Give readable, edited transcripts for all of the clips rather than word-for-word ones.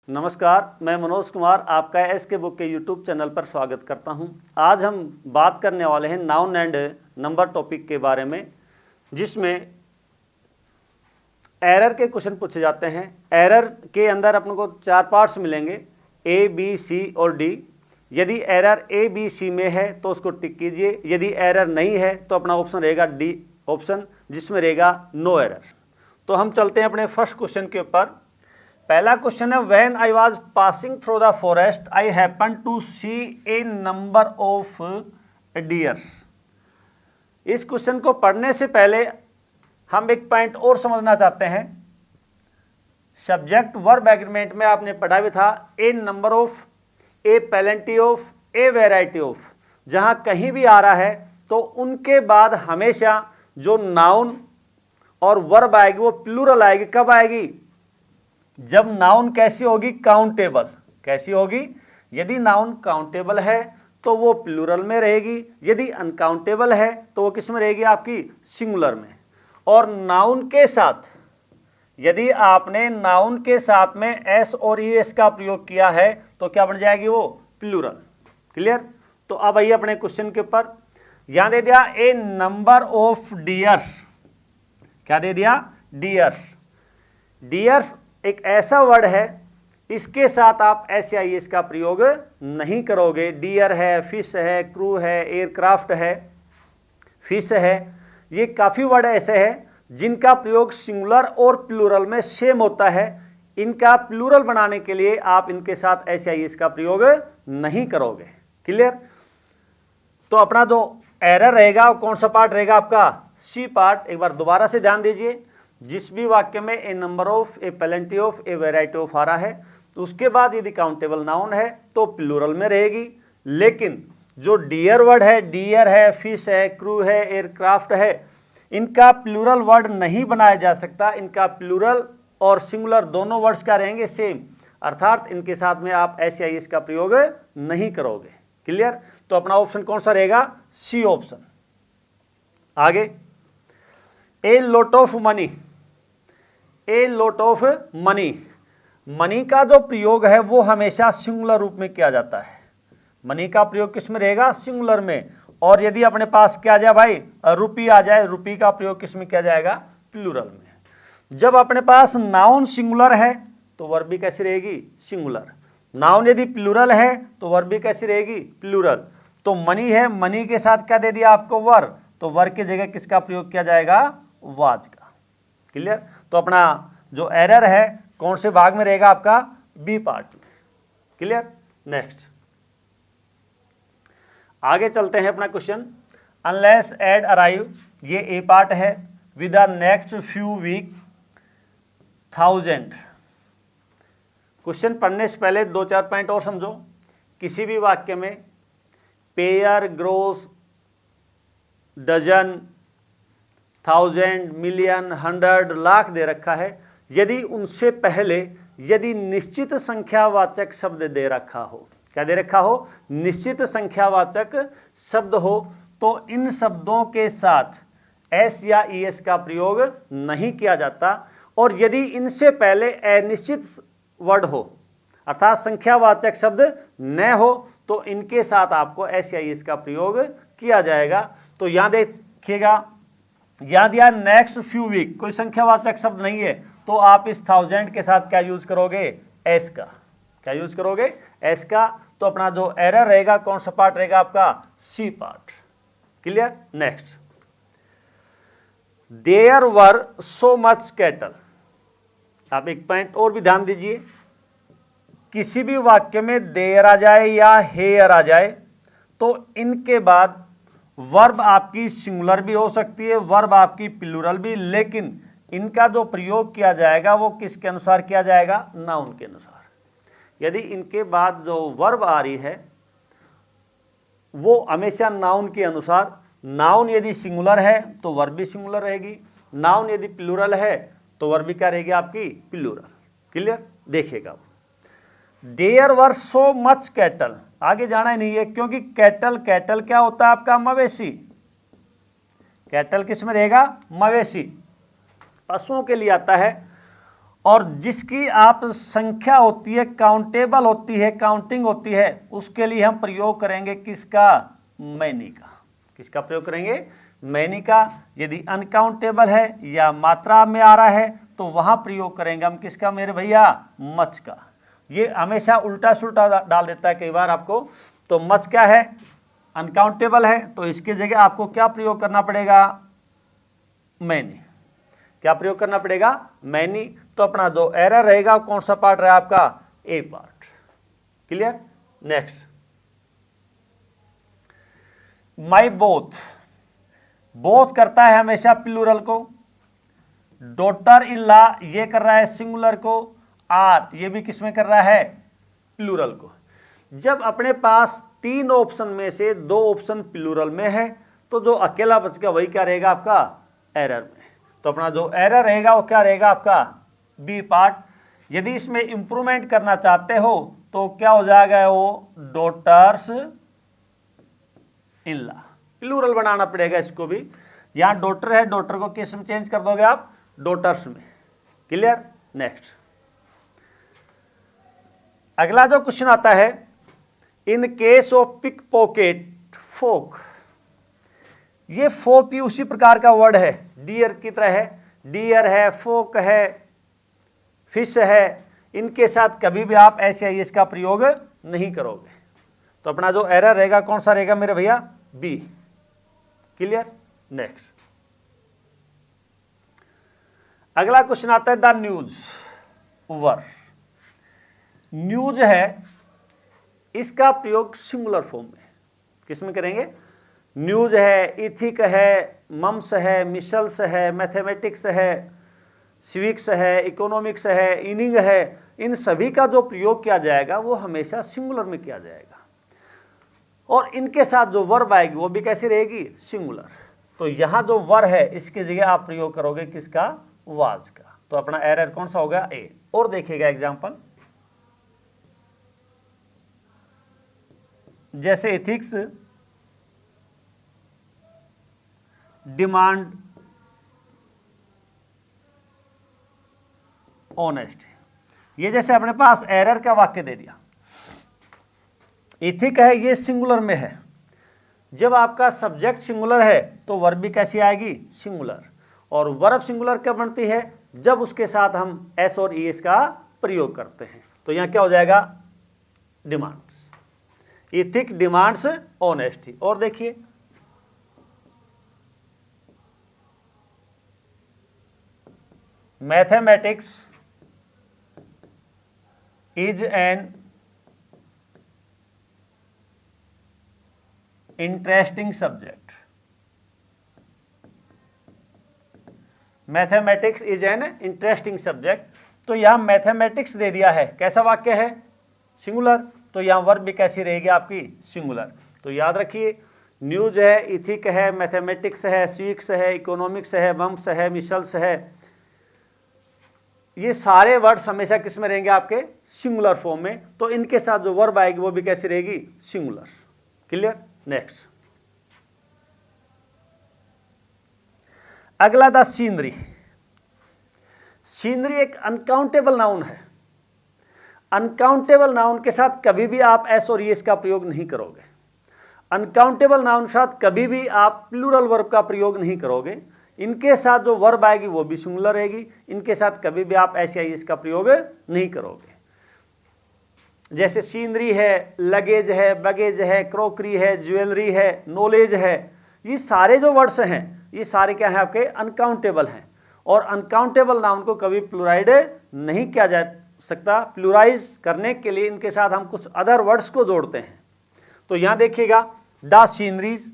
नमस्कार, मैं मनोज कुमार आपका एसके बुक के यूट्यूब चैनल पर स्वागत करता हूं। आज हम बात करने वाले हैं नाउन एंड नंबर टॉपिक के बारे में, जिसमें एरर के क्वेश्चन पूछे जाते हैं। एरर के अंदर अपने को 4 पार्ट्स मिलेंगे, ए, बी, सी और डी। यदि एरर ए, बी, सी में है तो उसको टिक कीजिए। यदि एरर नहीं है तो अपना ऑप्शन रहेगा डी ऑप्शन, जिसमें रहेगा नो एरर। तो हम चलते हैं अपने फर्स्ट क्वेश्चन के ऊपर। पहला क्वेश्चन है, when I was passing through the forest I happen to see a number of deers. इस क्वेश्चन को पढ़ने से पहले हम एक पॉइंट और समझना चाहते हैं। सब्जेक्ट वर्ब एग्रीमेंट में आपने पढ़ा भी था, a number of, a plenty of, a variety of. जहां कहीं भी आ रहा है तो उनके बाद हमेशा जो नाउन और वर्ब आएगी वो प्लूरल आएगी। कब आएगी? जब नाउन कैसी होगी? काउंटेबल। कैसी होगी? यदि नाउन काउंटेबल है तो वो प्लूरल में रहेगी, यदि अनकाउंटेबल है तो वो किस में रहेगी? आपकी सिंगुलर में। और नाउन के साथ, यदि आपने नाउन के साथ में एस और ईएस का प्रयोग किया है तो क्या बन जाएगी? वो प्लूरल। क्लियर? तो अब आइए अपने क्वेश्चन के ऊपर। यहां दे दिया ए नंबर ऑफ डियर्स। क्या दे दिया? डियर्स। डियर्स एक ऐसा वर्ड है, इसके साथ आप एस या एस का प्रयोग नहीं करोगे। डियर है, फिश है, क्रू है, एयरक्राफ्ट है, फिश है, ये काफ़ी वर्ड ऐसे हैं जिनका प्रयोग सिंगुलर और प्लूरल में सेम होता है। इनका प्लूरल बनाने के लिए आप इनके साथ एस या एस का प्रयोग नहीं करोगे। क्लियर? तो अपना जो एरर रहेगा कौन सा पार्ट रहेगा? आपका सी पार्ट। एक बार दोबारा से ध्यान दीजिए। जिस भी वाक्य में a number of, a plenty of, a variety of आ रहा है तो उसके बाद यदि काउंटेबल नाउन है तो प्लूरल में रहेगी। लेकिन जो डियर वर्ड है, डियर है, फिश है, क्रू है, एयरक्राफ्ट है, इनका प्लूरल वर्ड नहीं बनाया जा सकता। इनका प्लूरल और सिंगुलर दोनों वर्ड्स क्या रहेंगे? सेम। अर्थात इनके साथ में आप एस या एस का प्रयोग नहीं करोगे। क्लियर? तो अपना ऑप्शन कौन सा रहेगा? C option. आगे, a lot of money. A lot of money. Money का जो प्रयोग है वो हमेशा सिंगुलर रूप में किया जाता है। मनी का प्रयोग किस में रहेगा? सिंगुलर में। और यदि अपने पास क्या आ जाए भाई? रुपी आ जाए, रुपी का प्रयोग किस में किया जाएगा? प्लूरल में। जब अपने पास नाउन सिंगुलर है तो वर्ब भी कैसी रहेगी? सिंगुलर। नाउन यदि प्लूरल है तो वर्ब भी कैसी रहेगी? प्लूरल। तो मनी है, मनी के साथ क्या दे दिया आपको? वर। तो वर की जगह किसका प्रयोग किया जाएगा? वाज का। क्लियर? तो अपना जो एरर है कौन से भाग में रहेगा? आपका बी पार्ट में। क्लियर? नेक्स्ट आगे चलते हैं अपना क्वेश्चन। अनलेस एड अराइव, ये ए पार्ट है। With the next few week 1000। Question पढ़ने से पहले 2-4 पॉइंट और समझो। किसी भी वाक्य में pair, gross, dozen, 1000, million, 100, lakh दे रखा है। यदि उनसे पहले यदि निश्चित संख्यावाचक शब्द दे रखा हो, क्या दे रखा हो? निश्चित संख्यावाचक शब्द हो, तो इन शब्दों के साथ एस या ईएस का प्रयोग नहीं किया जाता। और यदि इनसे पहले अनिश्चित वर्ड हो, अर्थात संख्यावाचक शब्द न हो, तो इनके साथ आपको एस या ईएस का प्रयोग किया जाएगा। तो यहां देखिएगा, यहां दिया नेक्स्ट फ्यू वीक, कोई संख्यावाचक शब्द नहीं है, तो आप इस 1000 के साथ क्या यूज करोगे? एस का। क्या यूज करोगे? एस का। तो अपना जो एरर रहेगा कौन सा पार्ट रहेगा? आपका C part. Clear? Next, there were so much cattle. आप एक पॉइंट और भी ध्यान दीजिए। किसी भी वाक्य में देयर आ जाए या हेयर आ जाए तो इनके बाद वर्ब आपकी सिंगुलर भी हो सकती है, वर्ब आपकी प्लूरल भी, लेकिन इनका जो प्रयोग किया जाएगा वो किसके अनुसार किया जाएगा? नाउन के अनुसार। यदि इनके बाद जो वर्ब आ रही है वो हमेशा नाउन के अनुसार। नाउन यदि सिंगुलर है तो वर्ब भी सिंगुलर रहेगी, नाउन यदि प्लूरल है तो वर्ब भी क्या रहेगी? आपकी प्लूरल। क्लियर? देखिएगा, there were so much cattle, आगे जाना ही नहीं है, क्योंकि कैटल, कैटल क्या होता है? आपका मवेशी। कैटल किस में रहेगा? मवेशी, पशुओं के लिए आता है। और जिसकी आप संख्या होती है, काउंटेबल होती है, काउंटिंग होती है, उसके लिए हम प्रयोग करेंगे किसका? मैनी का। किसका प्रयोग करेंगे? मैनी का। यदि अनकाउंटेबल है या मात्रा में आ रहा है तो वहां प्रयोग करेंगे हम किसका मेरे भैया? मच का। ये हमेशा उल्टा सुल्टा डाल देता है कई बार आपको। तो मच क्या है? अनकाउंटेबल है, तो इसकी जगह आपको क्या प्रयोग करना पड़ेगा? मैनी। क्या प्रयोग करना पड़ेगा? मैनी। तो अपना जो एरर रहेगा कौन सा पार्ट रहा आपका? A part. Clear? Next, my both. Both करता है हमेशा प्लूरल को। डॉटर इन लॉ ये कर रहा है सिंगुलर को। आर ये भी किसमें कर रहा है? प्लूरल को। जब अपने पास 3 ऑप्शन में से 2 ऑप्शन प्लूरल में है तो जो अकेला बच गया वही क्या रहेगा आपका? एरर में। तो अपना जो एरर रहेगा वो क्या रहेगा आपका? B part. यदि इसमें इंप्रूवमेंट करना चाहते हो तो क्या हो जाएगा? वो डॉटर्स इन लॉ। प्लूरल बनाना पड़ेगा इसको भी। यहां डॉटर है, डॉटर को किस में चेंज कर दोगे आप? डॉटर्स में। क्लियर? नेक्स्ट, अगला जो क्वेश्चन आता है, in case of pick pocket folk. ये फोक भी उसी प्रकार का वर्ड है, डियर की तरह है। डियर है, फोक है, फिश है। इनके साथ कभी भी आप ऐसे ही इसका प्रयोग नहीं करोगे। तो अपना जो एरर रहेगा कौन सा रहेगा मेरे भैया? बी। क्लियर? नेक्स्ट, अगला क्वेश्चन आता है द न्यूज। वर न्यूज है, इसका प्रयोग सिंगुलर फॉर्म में किसमें करेंगे? न्यूज है, इथिक है, मम्स है, मिशल्स है, मैथमेटिक्स है, सिविक्स है, इकोनॉमिक्स है, इनिंग है। इन सभी का जो प्रयोग किया जाएगा वो हमेशा सिंगुलर में किया जाएगा। और इनके साथ जो वर्ब आएगी वो भी कैसी रहेगी? सिंगुलर। तो यहां जो वर है इसकी जगह आप प्रयोग करोगे किसका? वाज का। तो अपना एरर कौन सा होगा? ए। और देखिएगा एग्जांपल, जैसे एथिक्स डिमांड ऑनेस्ट। ये जैसे अपने पास एरर का वाक्य दे दिया। इथिक है, ये सिंगुलर में है। जब आपका सब्जेक्ट सिंगुलर है तो वर्ब भी कैसी आएगी? सिंगुलर। और वर्ब सिंगुलर कब बनती है? जब उसके साथ हम एस और ई एस का प्रयोग करते हैं। तो यहां क्या हो जाएगा? डिमांड्स। Ethic demands honesty. और देखिए, mathematics is an interesting subject. Mathematics is an interesting subject. तो यहां मैथमेटिक्स दे दिया है, कैसा वाक्य है? सिंगुलर। तो यहां वर्ब भी कैसी रहेगी आपकी? सिंगुलर। तो याद रखिए, न्यूज है, इथिक है, मैथमेटिक्स है, सिविक्स है, इकोनॉमिक्स है, मम्स है, मिशल्स है। ये सारे वर्ड्स हमेशा किस में रहेंगे आपके? सिंगुलर फॉर्म में। तो इनके साथ जो वर्ब आएगी वो भी कैसी रहेगी? सिंगुलर। क्लियर? नेक्स्ट, अगला द सीनरी। सीनरी एक अनकाउंटेबल नाउन है। अनकाउंटेबल नाउन के साथ कभी भी आप एस और एस का प्रयोग नहीं करोगे। अनकाउंटेबल नाउन के साथ कभी भी आप प्लूरल वर्ब का प्रयोग नहीं करोगे। इनके साथ जो वर्ब आएगी वो भी सिंगुलर रहेगी। इनके साथ कभी भी आप एस या एस का प्रयोग नहीं करोगे। जैसे सीनरी है, लगेज है, बगेज है, क्रोकरी है, ज्वेलरी है, नॉलेज है। ये सारे जो वर्ड्स हैं ये सारे क्या हैं आपके? अनकाउंटेबल हैं। और अनकाउंटेबल नाउन को कभी प्लूराइड नहीं किया जा सकता। प्लूराइज करने के लिए इनके साथ हम कुछ अदर वर्ड्स को जोड़ते हैं। तो यहां देखिएगा, द सीनरीज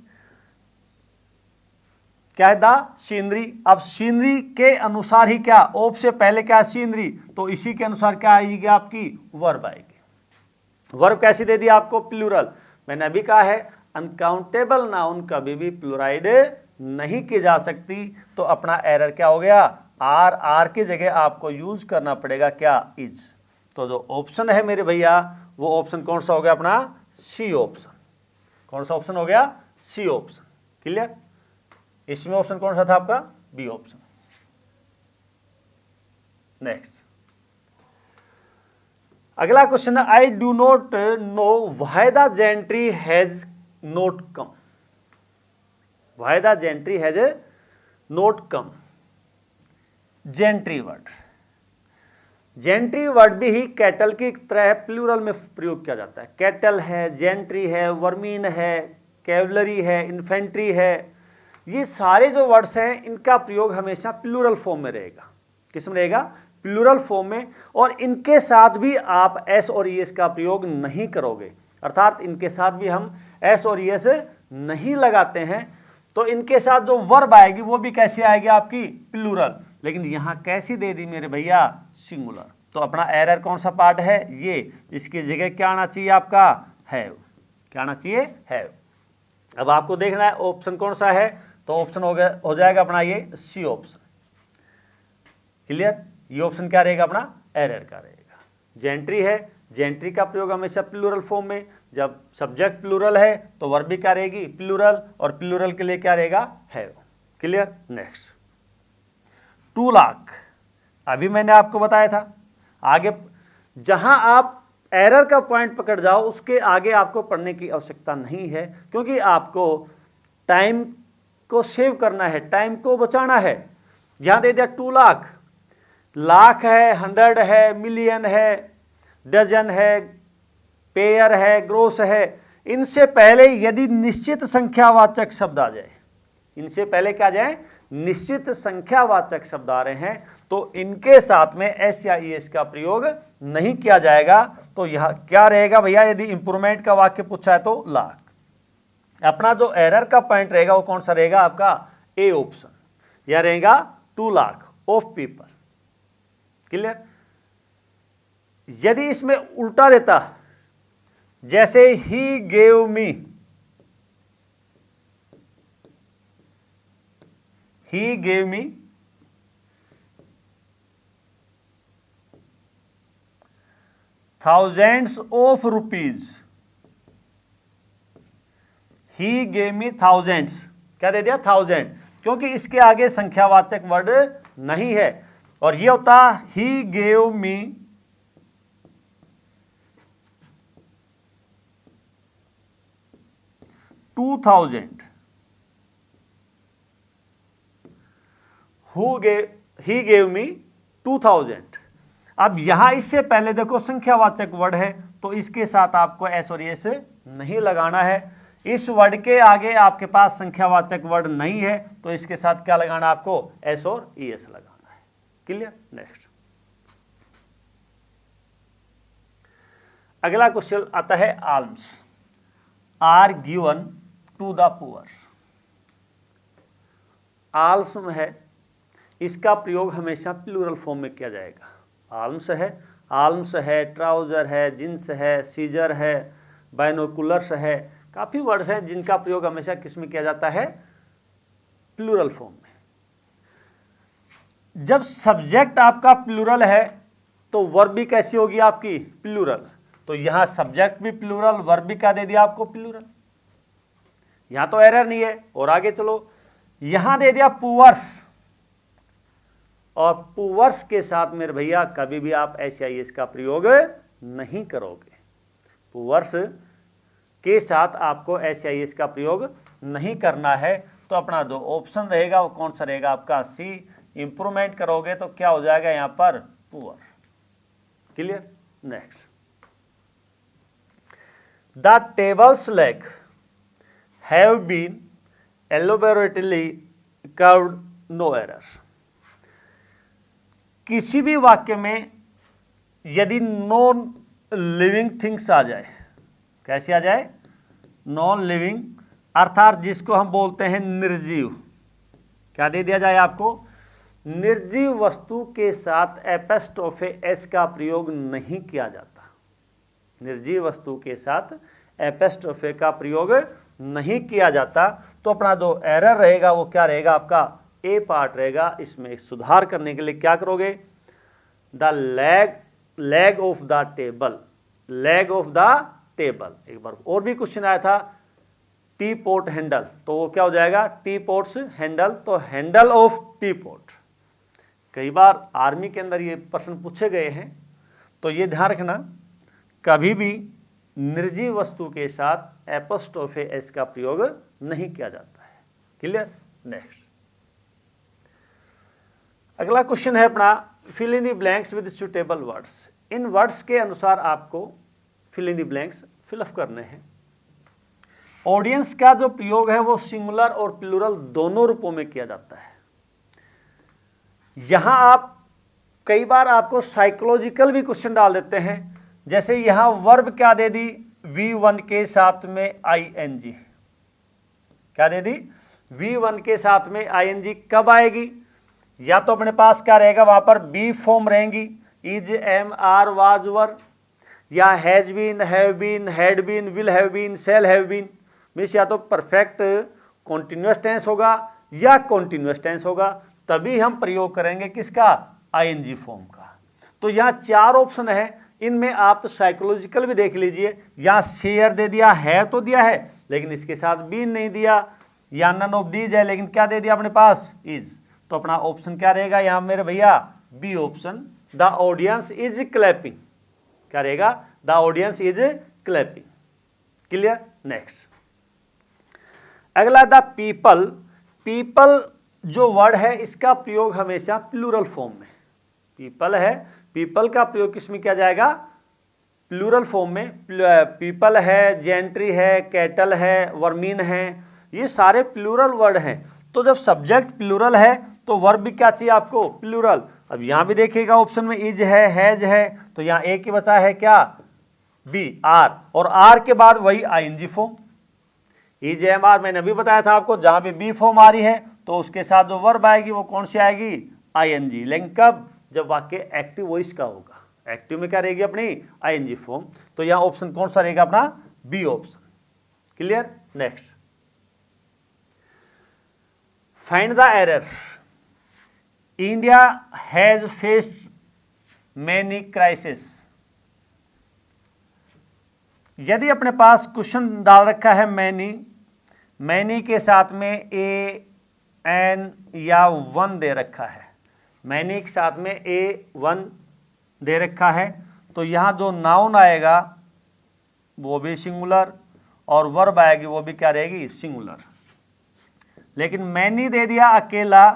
क्या है? The scenery. अब सीनरी के अनुसार ही क्या? ऑफ से पहले क्या? सीनरी। तो इसी के अनुसार क्या आएगी आपकी? वर्ब आएगी। वर्ब कैसी दे दी आपको? प्लूरल। मैंने अभी कहा है अनकाउंटेबल नाउन कभी भी प्लूराइड नहीं की जा सकती। तो अपना एरर क्या हो गया? आर। आर की जगह आपको यूज करना पड़ेगा क्या? इज। तो जो ऑप्शन है मेरे भैया वो ऑप्शन कौन सा हो गया? अपना सी ऑप्शन। कौन सा ऑप्शन हो गया? C option. क्लियर? इसमें ऑप्शन कौन सा था आपका? B option. नेक्स्ट, अगला क्वेश्चन है, I do not know why the gentry has not come. Why the gentry has not come. Gentry word, gentry word भी ही कैटल की तरह प्लूरल में प्रयोग किया जाता है। कैटल है, जेंट्री है, वर्मीन है, कैवलरी है, इन्फेंट्री है, ये सारे जो वर्ड्स हैं इनका प्रयोग हमेशा प्लूरल फॉर्म में रहेगा। किस में रहेगा? प्लूरल फॉर्म में। और इनके साथ भी आप एस और ईएस का प्रयोग नहीं करोगे, अर्थात इनके साथ भी हम एस और ईएस नहीं लगाते हैं। तो इनके साथ जो वर्ब आएगी वो भी कैसी आएगी? आपकी प्लूरल। लेकिन यहां कैसी दे दी मेरे भैया? सिंगुलर। तो अपना एरर कौन सा पार्ट है? ये। इसकी जगह क्या आना चाहिए आपका? हैव। क्या आना चाहिए? हैव। अब आपको देखना है ऑप्शन कौन सा है, तो ऑप्शन हो जाएगा अपना ये सी ऑप्शन। क्लियर? ये ऑप्शन क्या रहेगा? अपना एरर का रहेगा। जेंट्री है, जेंट्री का प्रयोग हमेशा प्लूरल फॉर्म में। जब सब्जेक्ट प्लूरल है तो वर्ब भी क्या रहेगी? प्लूरल। और प्लूरल के लिए क्या रहेगा? हैव। क्लियर? नेक्स्ट, 2 लाख। अभी मैंने आपको बताया था, आगे जहां आप एरर का पॉइंट पकड़ जाओ उसके आगे आपको पढ़ने की आवश्यकता नहीं है, क्योंकि आपको टाइम को सेव करना है, टाइम को बचाना है। यहां दे दिया 2 लाख, लाख है, 100 है, मिलियन है, डजन है, पेयर है, ग्रोस है। इनसे पहले यदि निश्चित संख्यावाचक शब्द आ जाए, इनसे पहले क्या जाए? निश्चित संख्यावाचक शब्द आ रहे हैं, तो इनके साथ में एस या ईएस का प्रयोग नहीं किया जाएगा। तो यह क्या रहेगा भैया? यदि इंप्रूवमेंट का वाक्य पूछा है तो लाख। अपना जो एरर का पॉइंट रहेगा वो कौन सा रहेगा? आपका ए ऑप्शन। यह रहेगा 2 लाख ऑफ पीपल। क्लियर? यदि इसमें उल्टा देता, जैसे he gave me, he gave me thousands of rupees, he gave me thousands। क्या दे दिया? 1000, क्योंकि इसके आगे संख्यावाचक वर्ड नहीं है। और ये होता he gave me 2000। he gave me 2000। अब यहां इससे पहले देखो संख्यावाचक वर्ड है, तो इसके साथ आपको एस और एस नहीं लगाना है। इस वर्ड के आगे आपके पास संख्यावाचक वर्ड नहीं है, तो इसके साथ क्या लगाना? आपको एस और ईएस लगाना है। क्लियर? नेक्स्ट, अगला क्वेश्चन आता है, alms are given to the poors. Alms है, इसका प्रयोग हमेशा प्लूरल फॉर्म में किया जाएगा। आल्म्स है, आल्म्स है, ट्राउजर है, जिन्स है, सीजर है, बाइनोकुलर्स है, काफ़ी वर्ड्स हैं जिनका प्रयोग हमेशा किस में किया जाता है? प्लूरल फॉर्म में। जब सब्जेक्ट आपका प्लूरल है तो वर्ब भी कैसी होगी? आपकी प्लूरल। तो यहां सब्जेक्ट भी प्लूरल, वर्ब भी क्या दे दिया आपको? प्लूरल। यहां तो एरर नहीं है। और आगे चलो, यहां दे दिया पुअर्स, और पुअर्स के साथ मेरे भैया कभी भी आप एस या ईएस का प्रयोग नहीं करोगे। पुअर्स के साथ आपको एस या ईएस का प्रयोग नहीं करना है। तो अपना जो ऑप्शन रहेगा वो कौन सा रहेगा? आपका सी। इंप्रूवमेंट करोगे तो क्या हो जाएगा यहां पर? Poor. Clear? Next, the tables leg have been elaborately curved, no error. किसी भी वाक्य में यदि नॉन लिविंग थिंग्स आ जाए, कैसे आ जाए? नॉन लिविंग, अर्थात जिसको हम बोलते हैं निर्जीव। क्या दे दिया जाए आपको? निर्जीव वस्तु के साथ एपोस्ट्रोफे एस का प्रयोग नहीं किया जाता। निर्जीव वस्तु के साथ एपोस्ट्रोफे का प्रयोग नहीं किया जाता। तो अपना जो एरर रहेगा वो क्या रहेगा? आपका ए पार्ट रहेगा। इसमें सुधार करने के लिए क्या करोगे? The leg of the table, leg of the table. एक बार और भी क्वेश्चन आया था, टी पोट हैंडल, तो वो क्या हो जाएगा? Tea pots handle. तो हैंडल ऑफ टी पोट। कई बार आर्मी के अंदर ये प्रश्न पूछे गए हैं, तो ये ध्यान रखना कभी भी निर्जीव वस्तु के साथ एपोस्ट्रोफे एस का प्रयोग नहीं किया जाता है। क्लियर? नेक्स्ट अगला क्वेश्चन है अपना, fill in the blanks with suitable words. इन वर्ड्स के अनुसार आपको fill in the blanks fill up करने हैं। ऑडियंस का जो प्रयोग है वो सिंगुलर और प्लूरल दोनों रूपों में किया जाता है। यहां आप कई बार आपको साइकोलॉजिकल भी क्वेश्चन डाल देते हैं, जैसे यहां वर्ब क्या दे दी, V1 के साथ में ing। क्या दे दी? V1 के साथ में ing कब आएगी? या तो अपने पास क्या रहेगा, वहां पर बी फॉर्म रहेंगी, is, am, are, was, were, या has been, have been, had been, will have been, shall have been. Means या तो परफेक्ट कॉन्टिन्यूअस टेंस होगा या कॉन्टिन्यूअस टेंस होगा, तभी हम प्रयोग करेंगे किसका? ing फॉर्म का। तो यहाँ 4 ऑप्शन है, इनमें आप साइकोलॉजिकल भी देख लीजिए। यहाँ शेयर दे दिया है तो दिया है, लेकिन इसके साथ बीन नहीं दिया, या नन ऑफ दीज है, लेकिन क्या दे दिया अपने पास? इज। तो अपना ऑप्शन क्या रहेगा यहाँ मेरे भैया? B option, the audience is clapping. क्या रहेगा? The audience is clapping. Clear? Next अगला, द पीपल। पीपल जो वर्ड है इसका प्रयोग हमेशा प्लूरल फॉर्म में। पीपल है, पीपल का प्रयोग किस में किया जाएगा? प्लूरल फॉर्म में। पीपल है, जेंट्री है, कैटल है, वर्मीन है, ये सारे प्लूरल वर्ड हैं। तो जब सब्जेक्ट प्लूरल है तो वर्ब भी क्या चाहिए आपको? प्लूरल। अब यहां भी देखिएगा ऑप्शन में इज है, हैज है, तो यहां एक ही बचा है क्या? बी, आर, और आर के बाद वही ing form. Is, am, are मैंने अभी बताया था आपको, जहां पे बी फॉर्म आ रही है तो उसके साथ जो वर्ब आएगी वो कौन सी आएगी? ing। लेकिन कब? जब वाक्य एक्टिव वॉइस का होगा। एक्टिव में क्या रहेगी अपनी? ing form. तो यहां ऑप्शन कौन सा रहेगा अपना? B option. Clear? Next, find the error. India has faced many crisis. यदि अपने पास क्वेश्चन डाल रखा है मैनी, मैनी के साथ में ए, एन या वन दे रखा है, मैनी के साथ में ए, वन दे रखा है, तो यहाँ जो नाउन आएगा वो भी सिंगुलर और वर्ब आएगी वो भी क्या रहेगी? सिंगुलर। लेकिन मैनी दे दिया अकेला,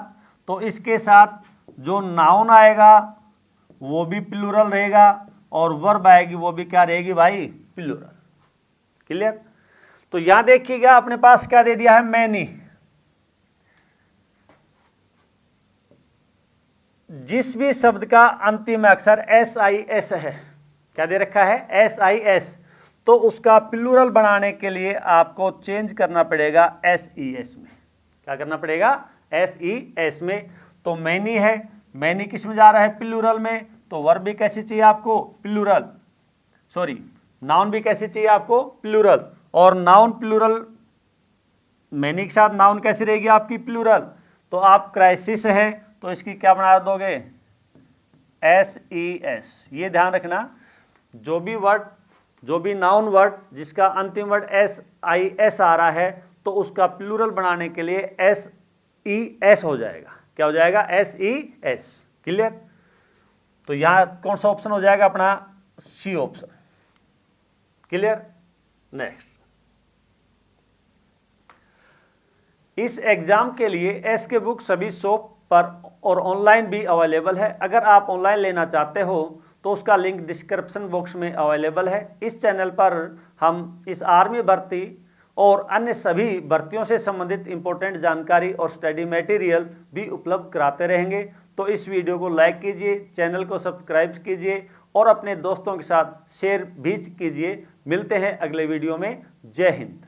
तो इसके साथ जो नाउन आएगा वो भी प्लूरल रहेगा और वर्ब आएगी वो भी क्या रहेगी भाई? प्लूरल। क्लियर? तो यहां देखिएगा अपने पास क्या दे दिया है? मैनी। जिस भी शब्द का अंतिम अक्षर SIS है, क्या दे रखा है? SIS, तो उसका प्लूरल बनाने के लिए आपको चेंज करना पड़ेगा SES में। क्या करना पड़ेगा? SES में। तो मैनी है, मैनी किस में जा रहा है? प्लूरल में। तो वर्ब भी कैसी चाहिए आपको? प्लूरल। सॉरी, नाउन भी कैसी चाहिए आपको? प्लूरल। और नाउन प्लूरल, मैनी के साथ नाउन कैसी रहेगी आपकी? प्लूरल। तो आप क्राइसिस है तो इसकी क्या बना दोगे? SES। ये ध्यान रखना, जो भी वर्ड, जो भी नाउन वर्ड जिसका अंतिम वर्ड SIS आ रहा है तो उसका प्लूरल बनाने के लिए SES हो जाएगा। क्या हो जाएगा? SES। क्लियर? तो यहां कौन सा ऑप्शन हो जाएगा अपना? C option. क्लियर? नेक्स्ट, इस एग्जाम के लिए एस के बुक सभी शॉप पर और ऑनलाइन भी अवेलेबल है। अगर आप ऑनलाइन लेना चाहते हो तो उसका लिंक डिस्क्रिप्शन बॉक्स में अवेलेबल है। इस चैनल पर हम इस आर्मी भर्ती और अन्य सभी भर्तियों से संबंधित इंपॉर्टेंट जानकारी और स्टडी मटेरियल भी उपलब्ध कराते रहेंगे। तो इस वीडियो को लाइक कीजिए, चैनल को सब्सक्राइब कीजिए और अपने दोस्तों के साथ शेयर भी कीजिए। मिलते हैं अगले वीडियो में। जय हिंद।